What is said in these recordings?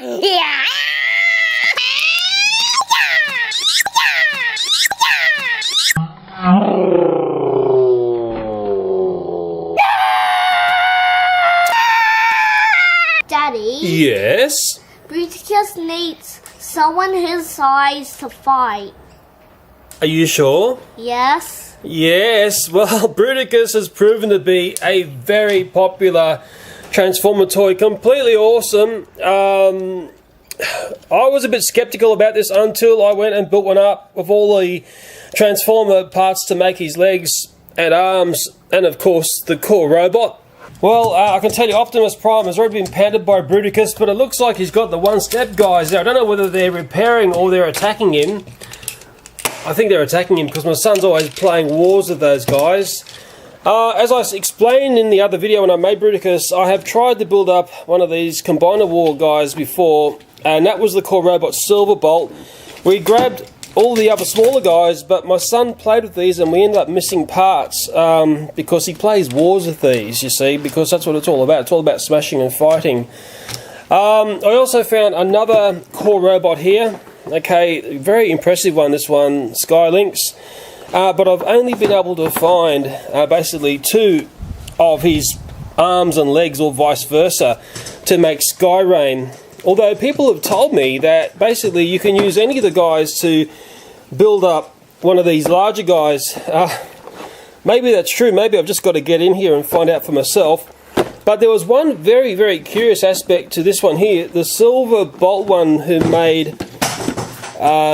Daddy? Yes? Bruticus needs someone his size to fight. Are you sure? Yes? Yes, well, Bruticus has proven to be a very popular Transformer toy. Completely awesome. I was a bit skeptical about this until I went and built one up with all the Transformer parts to make his legs and arms and, of course, the core robot. Well, I can tell you Optimus Prime has already been pounded by Bruticus, but it looks like he's got the one-step guys there. I don't know whether they're repairing or they're attacking him. I think they're attacking him because my son's always playing wars with those guys. As I explained in the other video when I made Bruticus, I have tried to build up one of these Combiner War guys before, and that was the core robot Silverbolt. We grabbed all the other smaller guys, but my son played with these and we ended up missing parts because he plays wars with these, you see, because that's what it's all about. It's all about smashing and fighting. I also found another core robot here. Okay, very impressive one, this one, Skylynx. But I've only been able to find basically 2 of his arms and legs, or vice versa, to make Skyrain. Although people have told me that basically you can use any of the guys to build up one of these larger guys. Maybe that's true. Maybe I've just got to get in here and find out for myself. But there was one very, very curious aspect to this one here. The Silverbolt one who made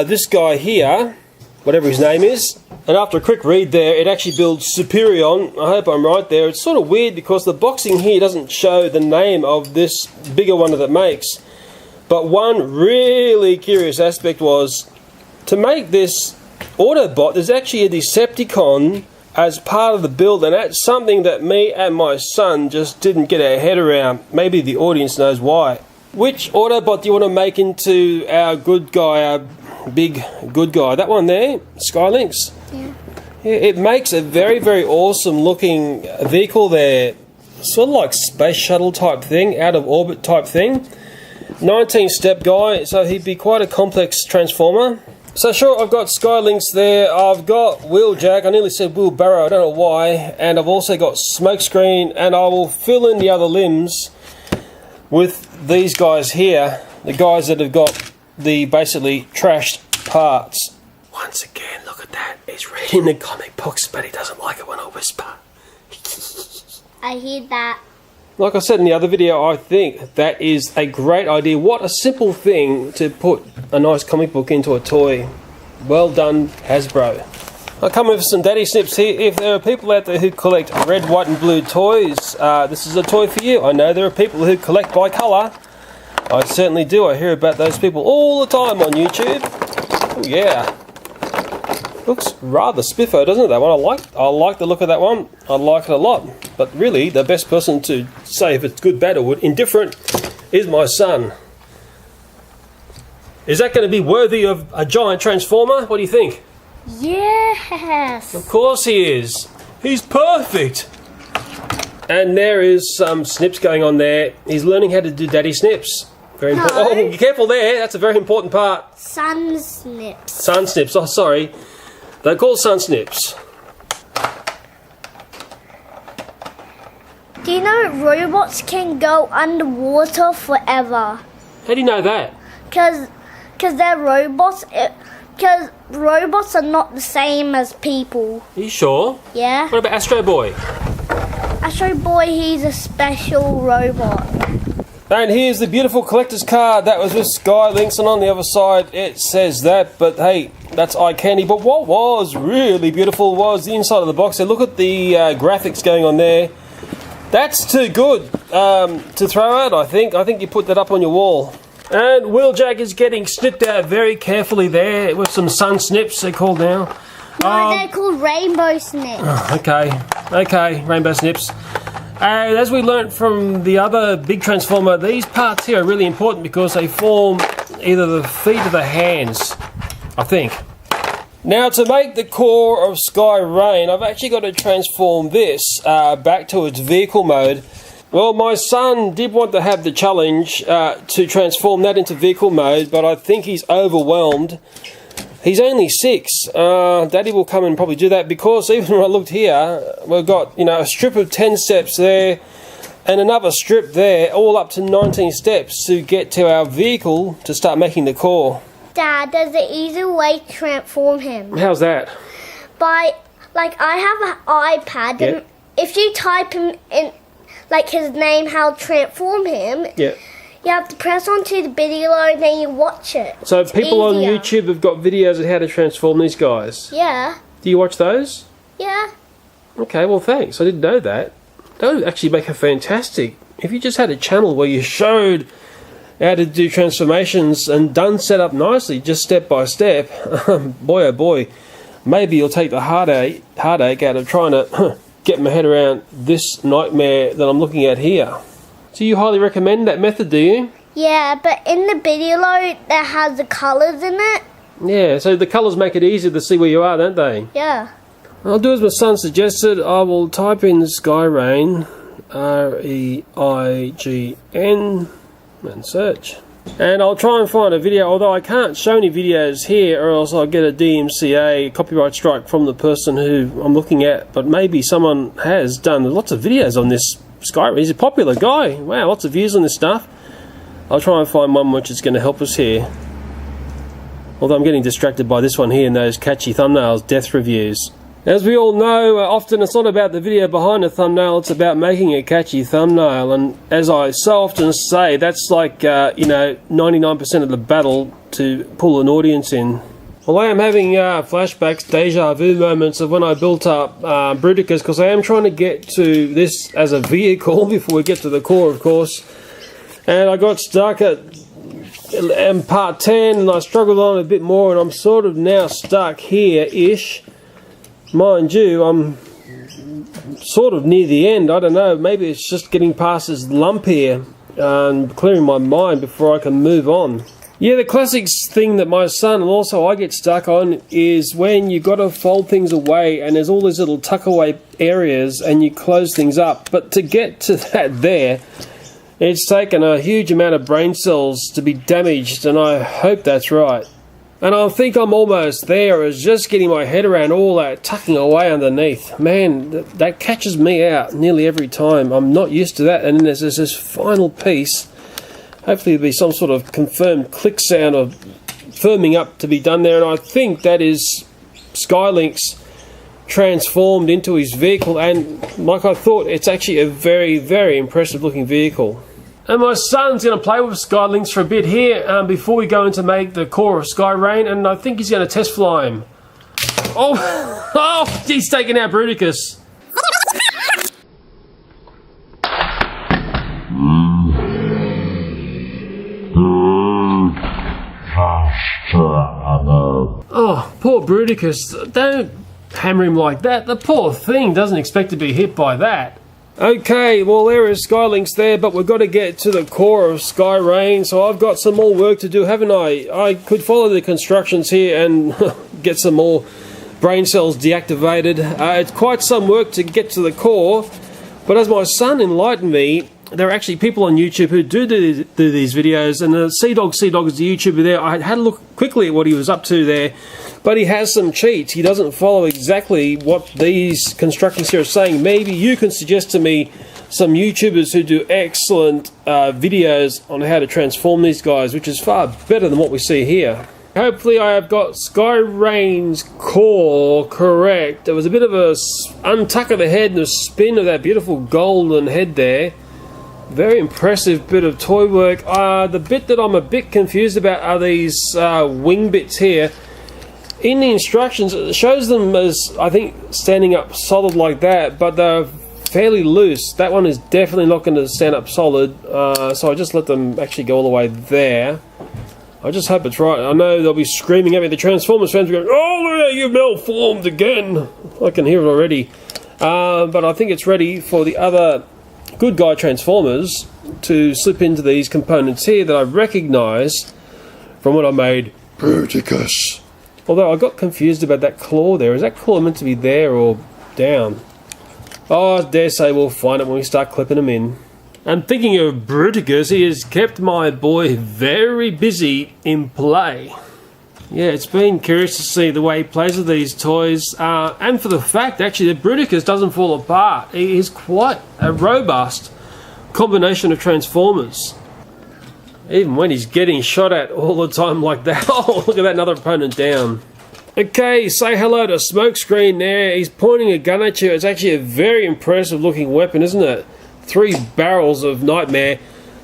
this guy here, whatever his name is. And after a quick read there, it actually builds Superion. I hope I'm right there. It's sort of weird because the boxing here doesn't show the name of this bigger one that it makes. But one really curious aspect was, to make this Autobot, there's actually a Decepticon as part of the build, and that's something that me and my son just didn't get our head around. Maybe the audience knows why. Which Autobot do you want to make into our good guy, our big good guy? That one there, Skylynx. Yeah. Yeah, it makes a very, very awesome looking vehicle there. Sort of like space shuttle type thing, out of orbit type thing. 19-step guy, so he'd be quite a complex transformer. So sure, I've got Skylynx there, I've got Wheeljack, I nearly said Wheelbarrow, I don't know why, and I've also got Smokescreen, and I will fill in the other limbs with these guys here, the guys that have got the basically trashed parts. Once again, look at that, he's reading the comic books, but he doesn't like it when I whisper. I hear that. Like I said in the other video, I think that is a great idea. What a simple thing to put a nice comic book into a toy. Well done, Hasbro. I come with some daddy snips here. If there are people out there who collect red, white and blue toys, this is a toy for you. I know there are people who collect by colour. I certainly do. I hear about those people all the time on YouTube. Oh yeah. Looks rather spiffo, doesn't it, that one? I like the look of that one. I like it a lot. But really, the best person to say if it's good, bad or indifferent is my son. Is that going to be worthy of a giant transformer? What do you think? Yes. Of course he is. He's perfect. And there is some snips going on there. He's learning how to do daddy snips. Very important. No. Oh, be careful there. That's a very important part. Sun snips. Sun snips. Oh, sorry. They're called sun snips. Do you know robots can go underwater forever? How do you know that? Because they're robots. Because robots are not the same as people. Are you sure? Yeah. What about Astro Boy? Astro Boy, he's a special robot. And here's the beautiful collector's card that was with Skylynx, and on the other side it says that, but hey, that's eye candy. But what was really beautiful was the inside of the box. So look at the graphics going on there. That's too good to throw out, I think. I think you put that up on your wall. And Wheeljack is getting snipped out very carefully there with some sun snips, they're called now. No, they're called rainbow snips. Okay, rainbow snips. And as we learnt from the other big transformer, these parts here are really important because they form either the feet or the hands, I think. Now, to make the core of Skyrain, I've actually got to transform this back to its vehicle mode. Well, my son did want to have the challenge to transform that into vehicle mode, but I think he's overwhelmed. He's only 6. Daddy will come and probably do that, because even when I looked here, we've got, you know, a strip of 10 steps there and another strip there, all up to 19 steps to get to our vehicle to start making the core. Dad, there's an easy way to transform him. How's that? By, like, I have an iPad, Yeah. and if you type him in, like, his name, how to transform him, Yeah. you have to press onto the video and then you watch it. So It's people on easier. YouTube have got videos of how to transform these guys. Yeah, Do you watch those? yeah. Okay, well thanks. I didn't know that. That would actually make a fantastic... If you just had a channel where you showed how to do transformations and done set up nicely, just step by step, boy oh boy, maybe you'll take the heartache out of trying to get my head around this nightmare that I'm looking at here. So you highly recommend that method, do you? Yeah, but in the video that has the colours in it. Yeah, so the colours make it easier to see where you are, don't they? Yeah. I'll do as my son suggested. I will type in Sky Rain, REIGN, and search. And I'll try and find a video, although I can't show any videos here, or else I'll get a DMCA copyright strike from the person who I'm looking at. But maybe someone has done lots of videos on this Sky Rain. He's a popular guy. Wow, lots of views on this stuff. I'll try and find one which is going to help us here. Although I'm getting distracted by this one here and those catchy thumbnails, death reviews. As we all know, often it's not about the video behind the thumbnail, it's about making a catchy thumbnail. And as I so often say, that's like, 99% of the battle to pull an audience in. Well, I am having flashbacks, deja vu moments of when I built up Bruticus, because I am trying to get to this as a vehicle before we get to the core, of course. And I got stuck at part 10 and I struggled on a bit more, and I'm sort of now stuck here-ish. Mind you, I'm sort of near the end. I don't know, maybe it's just getting past this lump here and clearing my mind before I can move on. Yeah, the classic thing that my son and also I get stuck on is when you got to fold things away and there's all these little tuck away areas and you close things up. But to get to that there, it's taken a huge amount of brain cells to be damaged, and I hope that's right. And I think I'm almost there, as just getting my head around all that tucking away underneath. Man, that catches me out nearly every time. I'm not used to that. And then there's this final piece. Hopefully there'll be some sort of confirmed click sound of firming up to be done there. And I think that is Skylink's transformed into his vehicle. And like I thought, it's actually a very, very impressive looking vehicle. And my son's going to play with Skylinks for a bit here before we go in to make the core of Sky Rain, and I think he's going to test fly him. Oh, he's taking out Bruticus. Oh, poor Bruticus. Don't hammer him like that. The poor thing doesn't expect to be hit by that. Okay, well there is Skylinks there, but we've got to get to the core of Sky Rain, so I've got some more work to do, haven't I? I could follow the constructions here and get some more brain cells deactivated. It's quite some work to get to the core, but as my son enlightened me, there are actually people on YouTube who do these videos, and the Sea Dog is the YouTuber there. I had a look quickly at what he was up to there, but he has some cheats. He doesn't follow exactly what these constructions here are saying. Maybe you can suggest to me some YouTubers who do excellent videos on how to transform these guys, which is far better than what we see here. Hopefully I have got Sky Rain's core correct. There was a bit of a untuck of the head and a spin of that beautiful golden head there. Very impressive bit of toy work. The bit that I'm a bit confused about are these wing bits here. In the instructions, it shows them as, I think, standing up solid like that, but they're fairly loose. That one is definitely not going to stand up solid, so I just let them actually go all the way there. I just hope it's right. I know they'll be screaming at me. The Transformers fans will go, "Oh, you malformed again." I can hear it already. But I think it's ready for the other good guy Transformers to slip into these components here that I recognise from when I made Bruticus. Although I got confused about that claw there. Is that claw meant to be there or down? Oh, I dare say we'll find it when we start clipping them in. And thinking of Bruticus, he has kept my boy very busy in play. Yeah, it's been curious to see the way he plays with these toys, and for the fact actually that Bruticus doesn't fall apart. He is quite a robust combination of Transformers. Even when he's getting shot at all the time like that. Oh, look at that, another opponent down. Okay, say hello to Smokescreen there. He's pointing a gun at you. It's actually a very impressive looking weapon, isn't it? 3 barrels of Nightmare.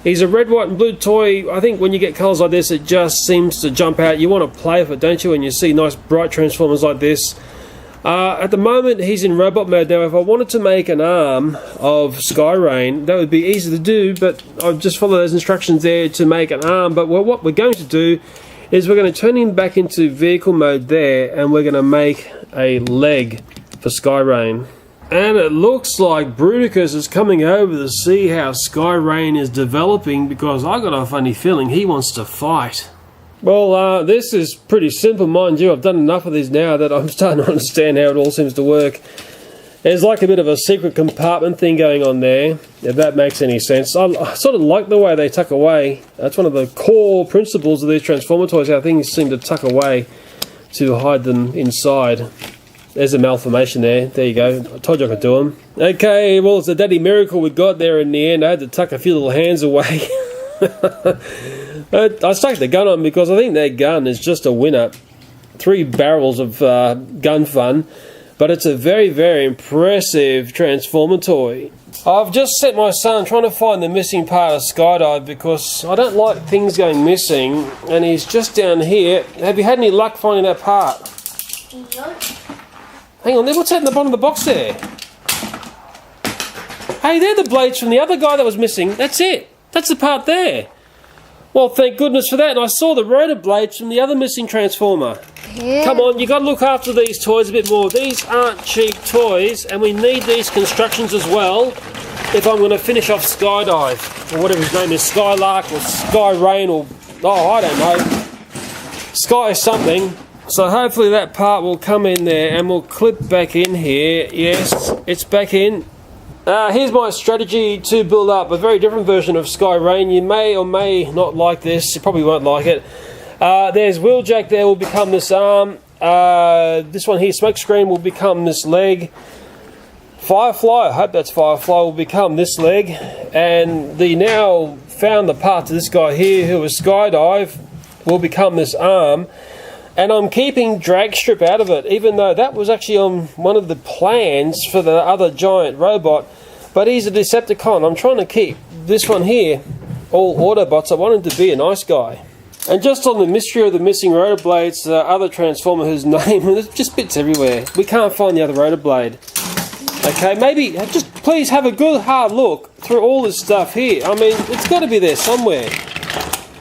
He's a red, white and blue toy. I think when you get colours like this, it just seems to jump out. You want to play with it, don't you, when you see nice bright Transformers like this. At the moment, he's in robot mode. Now, if I wanted to make an arm of Skyrain, that would be easy to do, but I've just followed those instructions there to make an arm. But what we're going to do is we're going to turn him back into vehicle mode there, and we're going to make a leg for Skyrain. And it looks like Bruticus is coming over to see how Skyrain is developing, because I got a funny feeling he wants to fight. Well, this is pretty simple, mind you. I've done enough of these now that I'm starting to understand how it all seems to work. There's like a bit of a secret compartment thing going on there, if that makes any sense. I sort of like the way they tuck away. That's one of the core principles of these Transformer toys, how things seem to tuck away to hide them inside. There's a malformation there. There you go. I told you I could do them. Okay, well, it's a daddy miracle we got there in the end. I had to tuck a few little hands away. I stuck the gun on because I think that gun is just a winner. 3 barrels of gun fun. But it's a very, very impressive Transformer toy. I've just set my son trying to find the missing part of Skydive because I don't like things going missing. And he's just down here. Have you had any luck finding that part? No. Hang on, what's that in the bottom of the box there? Hey, they're the blades from the other guy that was missing. That's it. That's the part there. Well, thank goodness for that. And I saw the rotor blades from the other missing Transformer. Yeah. Come on, you got to look after these toys a bit more. These aren't cheap toys, and we need these constructions as well if I'm going to finish off Skydive, or whatever his name is, Skylark or Skyrain, or, oh, I don't know, Sky something. So hopefully that part will come in there and we'll clip back in here. Yes, it's back in. Here's my strategy to build up a very different version of Skyrain. You may or may not like this. You probably won't like it. There's Wheeljack there, will become this arm. This one here, Smokescreen, will become this leg. Firefly, I hope that's Firefly, will become this leg. And the now found the part to this guy here, who is Skydive, will become this arm. And I'm keeping Dragstrip out of it, even though that was actually on one of the plans for the other giant robot. But he's a Decepticon. I'm trying to keep this one here all Autobots. I want him to be a nice guy. And just on the mystery of the missing rotor blades, the other Transformer whose name, there's just bits everywhere. We can't find the other rotor blade. Okay, maybe just please have a good hard look through all this stuff here. I mean, it's got to be there somewhere.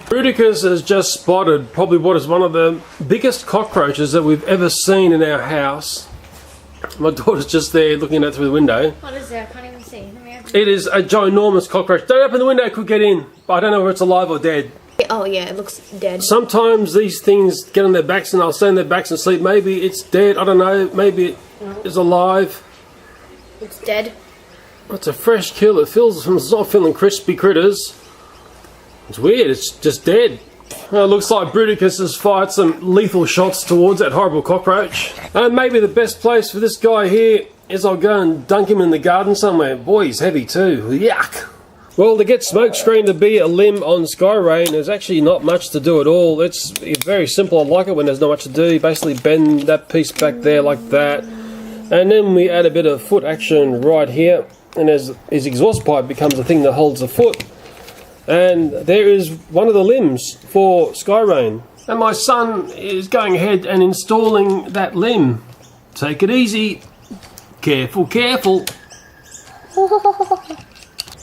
Bruticus has just spotted probably what is one of the biggest cockroaches that we've ever seen in our house. My daughter's just there looking at it through the window. What is there? I can't even see. Let me open it is a ginormous cockroach. Don't open the window, it could get in. But I don't know if it's alive or dead. Oh yeah, it looks dead. Sometimes these things get on their backs and they'll stay on their backs and sleep. Maybe it's dead, I don't know. Maybe it is alive. It's dead. It's a fresh kill. It's not feeling crispy critters. It's weird, it's just dead. Well, it looks like Bruticus has fired some lethal shots towards that horrible cockroach. And maybe the best place for this guy here is I'll go and dunk him in the garden somewhere. Boy, he's heavy too. Yuck! Well, to get Smokescreen to be a limb on Skyrain, there's actually not much to do at all. It's very simple. I like it when there's not much to do. You basically bend that piece back there like that. And then we add a bit of foot action right here. And as his exhaust pipe becomes the thing that holds the foot. And there is one of the limbs for Skyrain. And my son is going ahead and installing that limb. Take it easy. Careful, careful.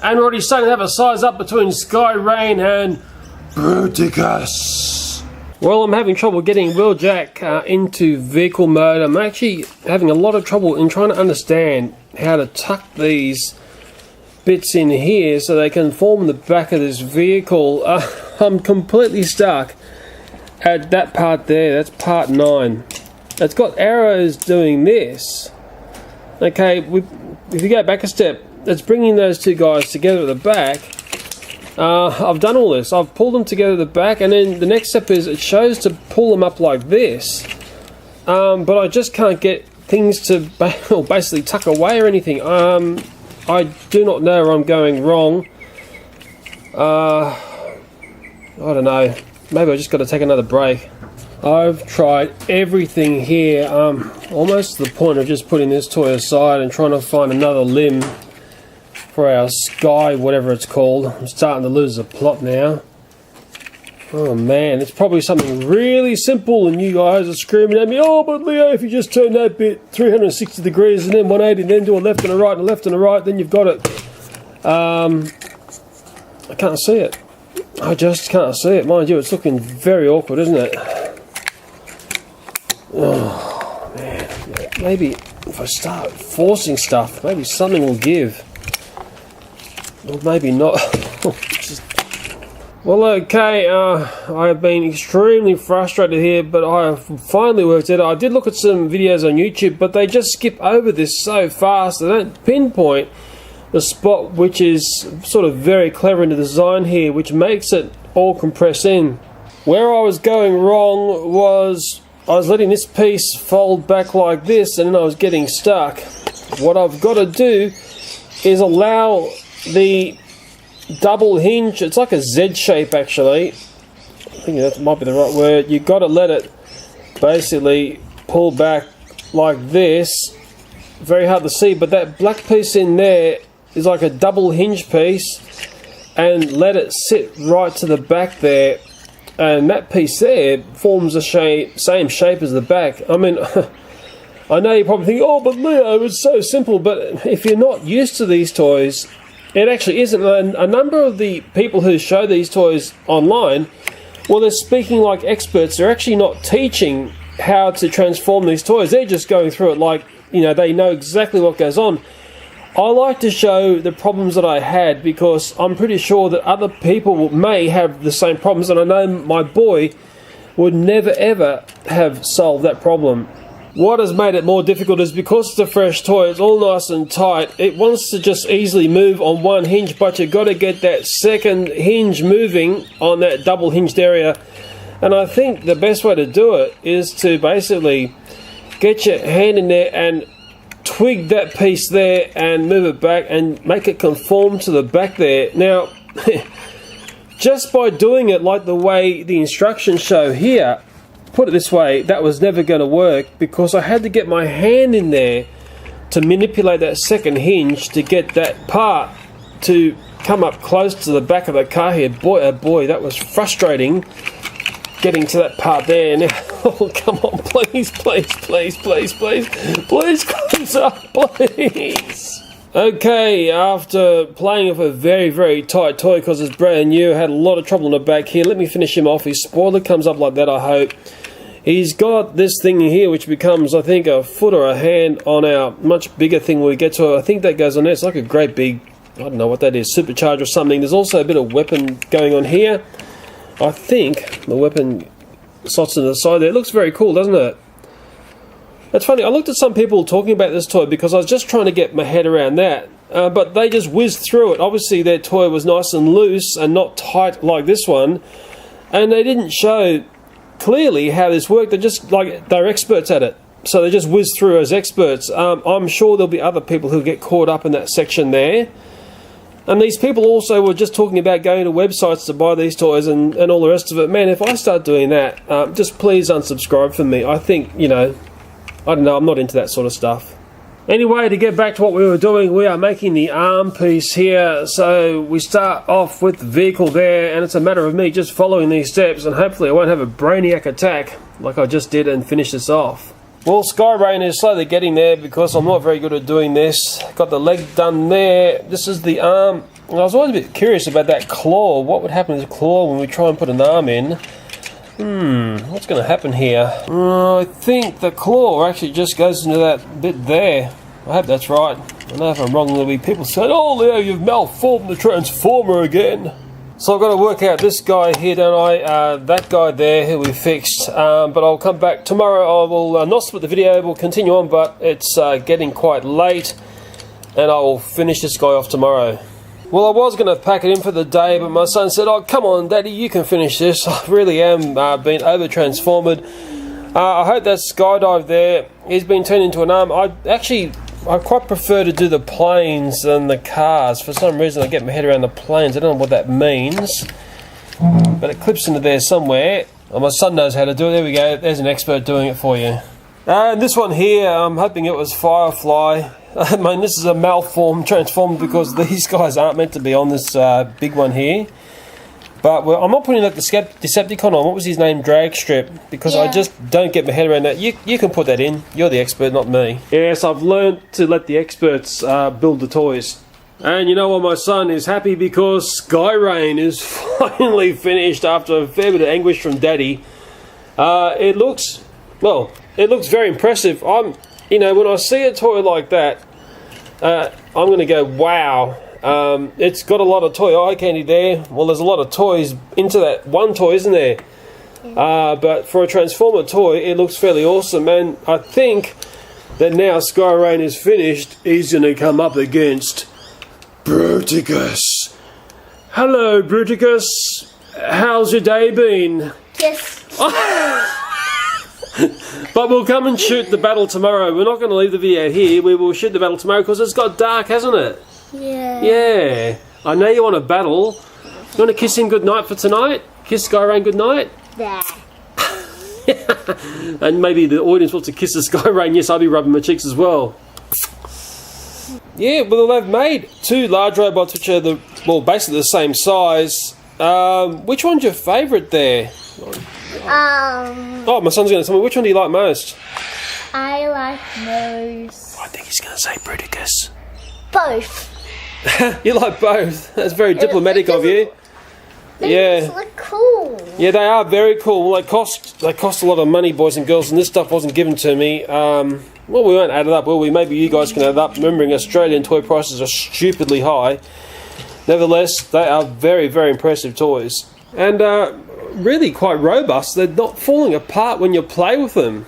And we're already starting to have a size up between Skyrain and Bruticus. Well, I'm having trouble getting Wheeljack into vehicle mode. I'm actually having a lot of trouble in trying to understand how to tuck these bits in here so they can form the back of this vehicle. I'm completely stuck at that part there. That's part 9. It's got arrows doing this. Okay, if you go back a step, it's bringing those two guys together at the back. I've done all this. I've pulled them together at the back, and then the next step is it shows to pull them up like this. But I just can't get things to basically tuck away or anything. I do not know where I'm going wrong. I don't know. Maybe I just got to take another break. I've tried everything here, almost to the point of just putting this toy aside and trying to find another limb for our sky, whatever it's called. I'm starting to lose the plot now. Oh man, it's probably something really simple and you guys are screaming at me, oh but Leo, if you just turn that bit 360 degrees and then 180 and then do a left and a right and a left and a right, then you've got it. I can't see it. I just can't see it. Mind you, it's looking very awkward, isn't it? Oh man, maybe if I start forcing stuff, maybe something will give. Or maybe not. Well, okay, I have been extremely frustrated here, but I have finally worked it out. I did look at some videos on YouTube, but they just skip over this so fast. They don't pinpoint the spot, which is sort of very clever in the design here, which makes it all compress in. Where I was going wrong was I was letting this piece fold back like this, and then I was getting stuck. What I've got to do is allow the double hinge, it's like a Z shape actually, I think that might be the right word. You've got to let it basically pull back like this. Very hard to see, but that black piece in there is like a double hinge piece, and let it sit right to the back there, and that piece there forms the same shape as the back. I mean, I know you're probably thinking, oh but Leo, it's so simple, but if you're not used to these toys, it actually isn't. A number of the people who show these toys online, well, they're speaking like experts. They're actually not teaching how to transform these toys. They're just going through it like, you know, they know exactly what goes on. I like to show the problems that I had because I'm pretty sure that other people may have the same problems, and I know my boy would never ever have solved that problem. What has made it more difficult is because it's a fresh toy, it's all nice and tight, it wants to just easily move on one hinge, but you've got to get that second hinge moving on that double hinged area. And I think the best way to do it is to basically get your hand in there and twig that piece there and move it back and make it conform to the back there. Now, just by doing it like the way the instructions show here, put it this way, that was never going to work because I had to get my hand in there to manipulate that second hinge to get that part to come up close to the back of the car here. Boy, oh boy, that was frustrating getting to that part there. Now, oh, come on, please, please, please, please, please, please, close up, please. Okay, after playing with a very, very tight toy because it's brand new, I had a lot of trouble in the back here. Let me finish him off. His spoiler comes up like that, I hope. He's got this thing here which becomes, I think, a foot or a hand on our much bigger thing when we get to it. I think that goes on there. It's like a great big, I don't know what that is, supercharger or something. There's also a bit of weapon going on here. I think the weapon slots to the side there. It looks very cool, doesn't it? It's funny, I looked at some people talking about this toy because I was just trying to get my head around that. But they just whizzed through it. Obviously their toy was nice and loose and not tight like this one. And they didn't show clearly how this worked. They're just like, they're experts at it. So they just whizzed through as experts. I'm sure there'll be other people who get caught up in that section there. And these people also were just talking about going to websites to buy these toys and all the rest of it. Man, if I start doing that, just please unsubscribe from me. I think, you know, I don't know, I'm not into that sort of stuff. Anyway, to get back to what we were doing, we are making the arm piece here. So we start off with the vehicle there, and it's a matter of me just following these steps, and hopefully I won't have a brainiac attack like I just did and finish this off. Well, Skybrain is slowly getting there because I'm not very good at doing this. Got the leg done there. This is the arm. I was always a bit curious about that claw. What would happen to the claw when we try and put an arm in? What's going to happen here? I think the claw actually just goes into that bit there. I hope that's right. I know if I'm wrong, there'll be people saying, oh Leo, you've malformed the Transformer again. So I've got to work out this guy here, don't I? That guy there who we fixed. But I'll come back tomorrow. I will not split the video. We'll continue on, but it's getting quite late. and I will finish this guy off tomorrow. Well, I was going to pack it in for the day, but my son said, "Oh, come on, Daddy, you can finish this." I really am being over-transformed. I hope that skydive there is being turned into an arm. I quite prefer to do the planes than the cars. For some reason, I get my head around the planes. I don't know what that means, but it clips into there somewhere. Oh, my son knows how to do it. There we go. There's an expert doing it for you. And this one here, I'm hoping it was Firefly. I mean, this is a malformed transformed because these guys aren't meant to be on this big one here. But I'm not putting like the Decepticon on. What was his name? Drag strip. Because I just don't get my head around that. You can put that in. You're the expert, not me. Yes, I've learned to let the experts build the toys. And you know what? My son is happy because Sky Rain is finally finished after a fair bit of anguish from Daddy. It looks very impressive. When I see a toy like that, I'm going to go, wow. It's got a lot of toy eye candy there. Well, there's a lot of toys into that one toy, isn't there? But for a Transformer toy, it looks fairly awesome. And I think that now Sky Rain is finished, he's going to come up against Bruticus. Hello, Bruticus. How's your day been? Yes. But we'll come and shoot the battle tomorrow. We're not going to leave the video here. We will shoot the battle tomorrow because it's got dark, hasn't it? Yeah. Yeah. I know you want a battle. You want to kiss him goodnight for tonight? Kiss Sky Rain goodnight? Yeah. And maybe the audience wants to kiss the Sky Rain. Yes, I'll be rubbing my cheeks as well. Yeah, well, they've made two large robots which are basically the same size. Which one's your favourite there? Oh, my son's going to tell me, which one do you like most? I like most. I think he's going to say Bruticus. Both. You like both? That's very diplomatic of you. They just look cool. Yeah, they are very cool. Well, they cost a lot of money, boys and girls, and this stuff wasn't given to me. Well, we won't add it up, will we? Maybe you guys can add it up, remembering Australian toy prices are stupidly high. Nevertheless, they are very, very impressive toys. And really quite robust. They're not falling apart when you play with them.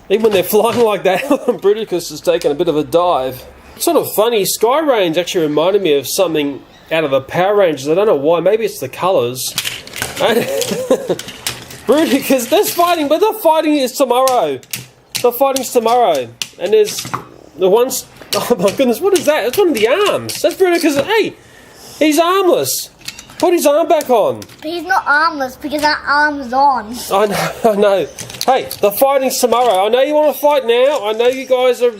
Even when they're flying like that, Bruticus has taken a bit of a dive. It's sort of funny, Sky Range actually reminded me of something out of the Power Rangers. I don't know why, maybe it's the colours. Bruticus, they're fighting, but the fighting is tomorrow. The fighting's tomorrow. And there's the ones, oh my goodness, what is that? It's one of the arms. That's Bruticus. Hey, he's armless. Put his arm back on. But he's not armless because that arm's on. I know. Hey, the fighting's tomorrow. I know you want to fight now. I know you guys are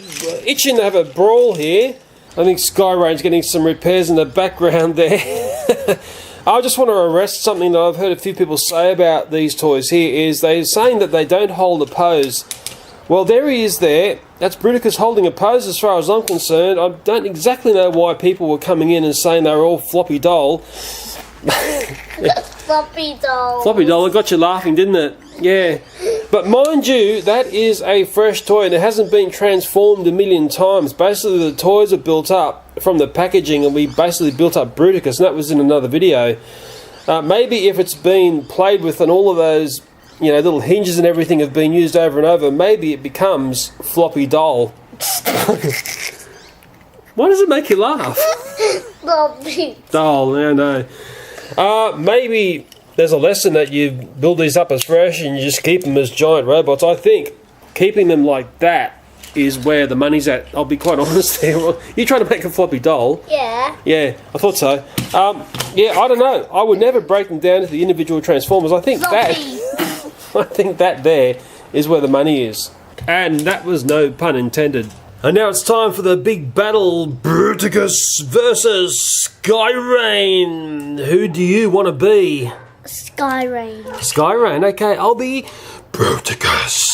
itching to have a brawl here. I think Sky Rain's getting some repairs in the background there. I just want to arrest something that I've heard a few people say about these toys here, is they're saying that they don't hold a pose. Well, there he is there. That's Bruticus holding a pose as far as I'm concerned. I don't exactly know why people were coming in and saying they were all floppy doll. Floppy doll. Floppy doll, it got you laughing, didn't it? Yeah. But mind you, that is a fresh toy and it hasn't been transformed a million times. Basically, the toys are built up from the packaging and we basically built up Bruticus, and that was in another video. Maybe if it's been played with and all of those, little hinges and everything have been used over and over, maybe it becomes floppy doll. Why does it make you laugh? Floppy doll, I know. Maybe there's a lesson that you build these up as fresh and you just keep them as giant robots. I think keeping them like that is where the money's at. I'll be quite honest there. You're trying to make a floppy doll. Yeah. Yeah, I thought so. Yeah, I don't know. I would never break them down into the individual transformers. I think that there is where the money is. And that was no pun intended. And now it's time for the big battle, Bruticus versus Sky Rain. Who do you want to be? Sky Rain. Sky Rain, okay, I'll be Bruticus.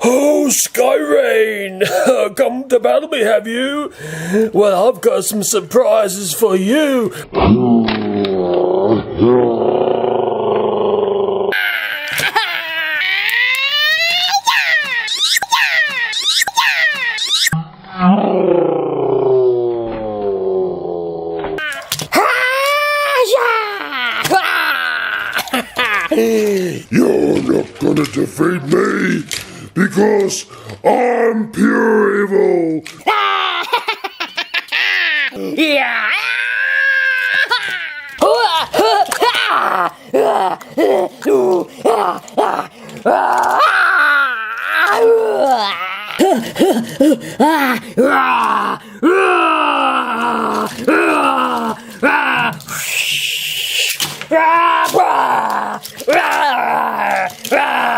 Oh, Sky Rain, come to battle me, have you? Well, I've got some surprises for you. You're not gonna defeat me because I'm pure evil. Yeah.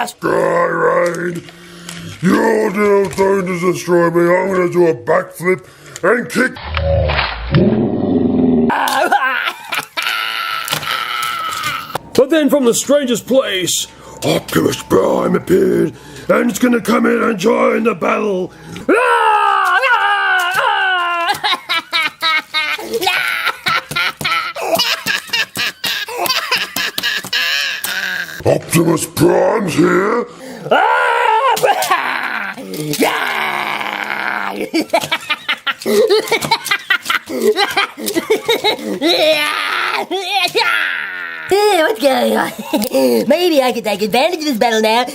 Skyraid, you're doing trying to destroy me. I'm gonna do a backflip and kick. But then from the strangest place, Optimus Prime appeared, and it's gonna come in and join the battle. Optimus Prime's here. What's going on? Maybe I could take advantage of this battle now. But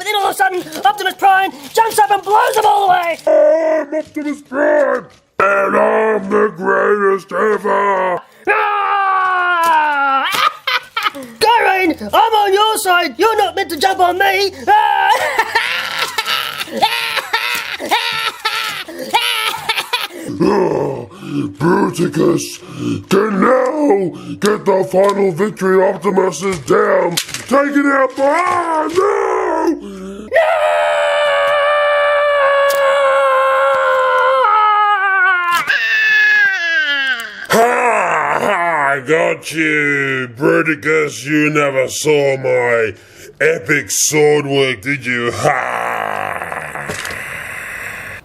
then all of a sudden, Optimus Prime jumps up and blows them all away. I'm Optimus Prime, and I'm the greatest ever. Skyraid, I'm on your side. You're not meant to jump on me. Bruticus can now get the final victory. Optimus is down, taken out by... no! I got you, Bruticus. You never saw my epic sword work, did you?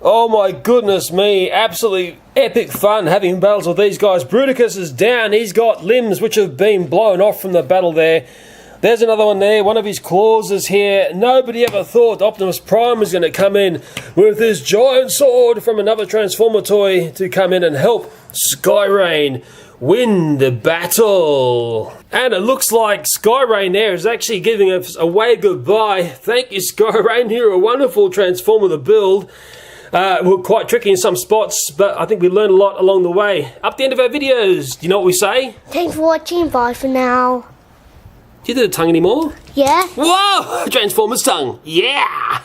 oh my goodness me, absolutely epic fun having battles with these guys. Bruticus is down, he's got limbs which have been blown off from the battle there. There's another one there, one of his claws is here. Nobody ever thought Optimus Prime was going to come in with his giant sword from another Transformer toy to come in and help Skyraid win the battle. And it looks like Skyraid there is actually giving us a wave goodbye. Thank you, Skyraid. You're a wonderful Transformer to build. We're quite tricky in some spots, but I think we learned a lot along the way. Up the end of our videos, do you know what we say? Thanks for watching. Bye for now. Do you do the tongue anymore? Yeah? Whoa! Transformers tongue. Yeah!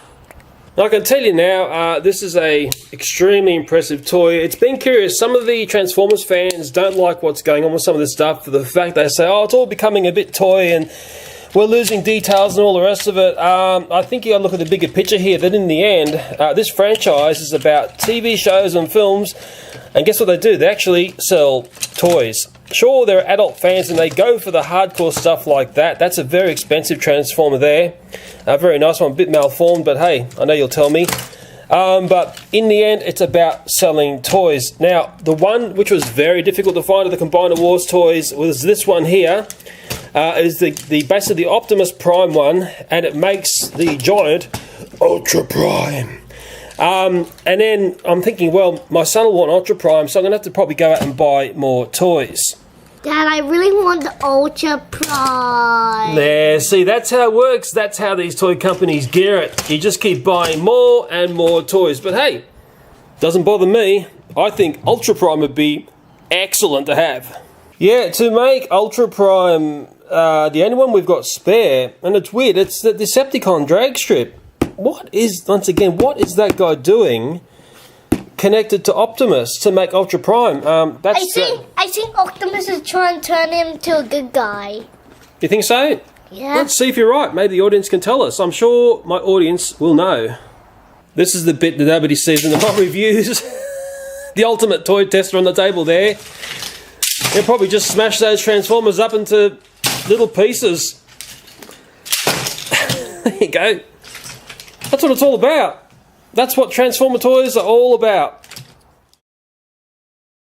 I can tell you now, this is a extremely impressive toy. It's been curious. Some of the Transformers fans don't like what's going on with some of this stuff for the fact they say, oh, it's all becoming a bit toy and we're losing details and all the rest of it. I think you got to look at the bigger picture here, that in the end, this franchise is about TV shows and films, and guess what they do? They actually sell toys. Sure, there are adult fans and they go for the hardcore stuff like that. That's a very expensive Transformer there. A very nice one, a bit malformed, but hey, I know you'll tell me. But in the end, it's about selling toys. Now, the one which was very difficult to find at the Combiner Wars toys was this one here. Is basically the Optimus Prime one, and it makes the giant Ultra Prime. And then I'm thinking, well, my son will want Ultra Prime, so I'm going to have to probably go out and buy more toys. Dad, I really want the Ultra Prime. There, see, that's how it works. That's how these toy companies gear it. You just keep buying more and more toys. But hey, doesn't bother me. I think Ultra Prime would be excellent to have. Yeah, to make Ultra Prime the only one we've got spare, and it's weird, it's the Decepticon drag strip. What is that guy doing connected to Optimus to make Ultra Prime? I think Optimus is trying to turn him to a good guy. You think so? Yeah. Let's see if you're right. Maybe the audience can tell us. I'm sure my audience will know. This is the bit that nobody sees in the my reviews. The ultimate toy tester on the table there. He'll probably just smash those Transformers up into little pieces. There you go. That's what it's all about. That's what Transformer toys are all about.